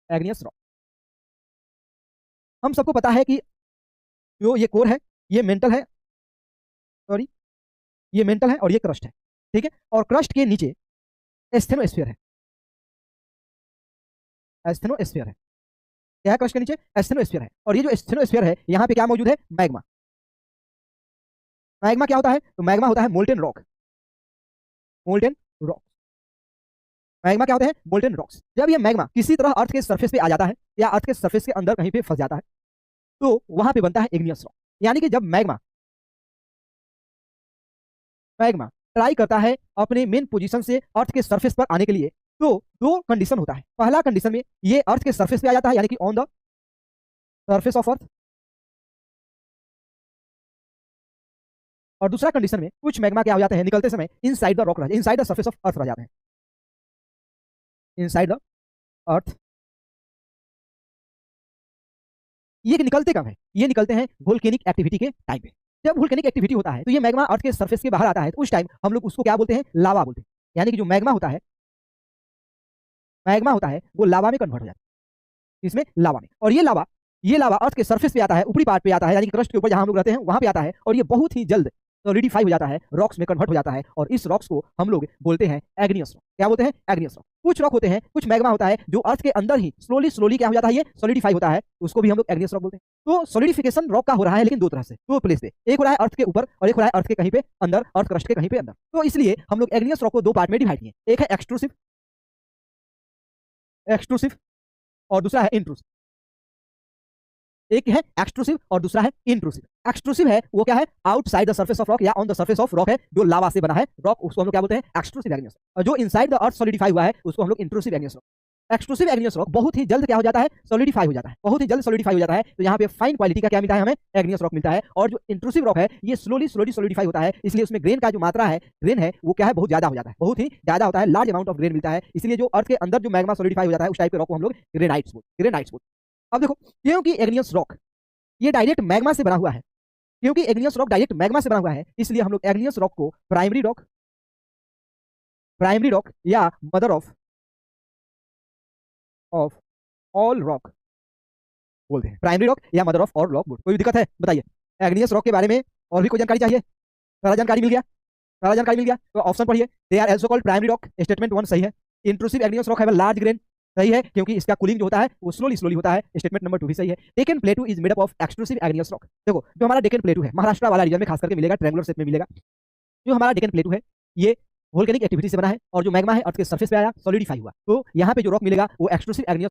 एग्नियस rock. हम सबको पता है कि जो ये कोर है, ये मेंटल है, सॉरी, ये मेंटल है और ये क्रस्ट है, ठीक है। और क्रस्ट के नीचे एस्थेनोस्फीयर है, एस्थेनोस्फीयर है। क्या है क्रस्ट के नीचे? एस्थेनोस्फीयर है। और ये जो एस्थेनोस्फीयर है, यहाँ पे क्या मौजूद है? मैग्मा। मैग्मा क्या होता है? तो मैग्मा होता है molten rock, molten rock. Magma क्या होते हैं? Molten rocks. जब ये मैग्मा किसी तरह अर्थ के सरफेस पे आ जाता है या अर्थ के सरफेस के अंदर कहीं पे फंस जाता है, तो वहां पे बनता है इग्नियस रॉक। यानी कि जब मैग्मा मैग्मा ट्राई करता है अपने मेन पोजीशन से अर्थ के सरफेस पर आने के लिए, तो दो कंडीशन होता है। पहला कंडीशन में ये अर्थ के सरफेस पे आ जाता है, यानी कि on the surface of earth. और दूसरा कंडीशन में कुछ मैग्मा क्या हो जाते हैं, निकलते समय inside the rock, inside the surface of earth रह जाते हैं, इनसाइड द अर्थ। ये निकलते कब है? ये निकलते हैं वोल्केनिक एक्टिविटी के टाइम पे। जब वोल्केनिक एक्टिविटी होता है तो ये मैग्मा अर्थ के सरफेस के बाहर आता है, तो उस टाइम हम लोग उसको क्या बोलते हैं? लावा बोलते हैं। यानी कि जो मैग्मा होता है, मैग्मा होता है वो लावा में कन्वर्ट हो जाता है, इसमें लावा में। और ये लावा अर्थ के सरफेस पे आता है, ऊपरी पार्ट पे आता है, यानी कि क्रस्ट के ऊपर जहां हम लोग रहते हैं वहां पे आता है, और ये बहुत ही जल्द सॉलिडिफाई हो जाता है, रॉक्स में कन्वर्ट हो जाता है, और इस रॉक्स को हम लोग बोलते हैं एग्नियस रॉक। क्या बोलते हैं? एग्नियस रॉक। कुछ रॉक होते हैं, कुछ मैग्मा होता है जो अर्थ के अंदर ही स्लोली स्लोली क्या हो जाता है, ये सॉलिडिफाई होता है, उसको भी हम लोग एग्नियस रॉक बोलते हैं। तो सॉलिडिफिकेशन रॉक का हो रहा है, लेकिन दो तरह से, दो प्लेस पे। एक हो रहा है अर्थ के ऊपर और एक हो रहा है अर्थ के कहीं पे अंदर, अर्थ क्रस्ट के कहीं पे अंदर। तो इसलिए हम लोग एग्नियस रॉक को दो पार्ट में डिवाइड किए, एक है एक्सट्रूसिव, एक्सट्रूसिव, और दूसरा है इंट्रूसिव। एक है एक्सट्रूसिव और दूसरा है इंट्रूसिव। एक्सट्रूसिव है वो क्या है? Outside the surface of rock या on the surface of rock है, जो लावा से बना है रॉक, उसको हम लोग क्या बोलते हैं? Extrusive igneous rock. और जो इनसाइड द अर्थ सॉलिडिफाई हुआ है उसको हम लोग intrusive igneous rock. Extrusive igneous rock बहुत ही जल्द क्या हो जाता है? सॉलिडिफाई हो जाता है, बहुत ही जल्द सॉलिडिफाई हो जाता है। तो यहाँ पे फाइन क्वालिटी का क्या मिलता है हमें? एग्नियस रॉक मिलता है। और जो इंट्रूसिव रॉक है ये स्लोली स्लोली सॉलिडिफाई होता है, इसलिए उसमें ग्रेन का जो मात्रा है, ग्रेन है वो क्या है? बहुत ज्यादा हो जाता है, बहुत ही ज्यादा होता है, लार्ज अमाउंट ऑफ ग्रेन मिलता है। इसलिए जो अर्थ के अंदर जो मैग्मा सॉलिडिफाई हो जाता है उस टाइप के रॉक को हम लोग ग्रेनाइट्स बोलते हैं, ग्रेनाइट्स बोलते हैं। अब देखो, क्योंकि एग्नियस रॉक ये डायरेक्ट मैग्मा से बना हुआ है, क्योंकि एग्नियस रॉक डायरेक्ट मैग्मा से बना हुआ है, इसलिए हम लोग एग्नियस रॉक को प्राइमरी रॉक, प्राइमरी रॉक या मदर ऑफ ऑल रॉक बोलते हैं। प्राइमरी रॉक या मदर ऑफ ऑल रॉक बोलते हैं। कोई दिक्कत है बताइए? एग्नियस रॉक के बारे में और भी कोई जानकारी चाहिए? सारा जानकारी मिल गया, सारा जानकारी मिल गया। तो ऑप्शन पढ़िए, they are also called primary rock, statement 1 सही है। Intrusive igneous rock have a large grain, सही है, क्योंकि इसका कूलिंग जो होता है वो स्लोली स्लोली होता है, स्टेटमेंट नंबर 2 भी सही है। Deccan plateau is made up of extrusive igneous rock. देखो, जो हमारा डेक्कन प्लेटू है महाराष्ट्र वाला रीजन में खास करके मिलेगा, ट्रायंगुलर शेप में मिलेगा। जो हमारा डेक्कन प्लेटू है ये वोल्केनिक एक्टिविटी से बना है, और जो मैग्मा है अर्थ के सरफेस पे आया, सॉलिडिफाई हुआ, तो यहाँ पे जो रॉक मिलेगा वो एक्सट्रूसिव एग्नियस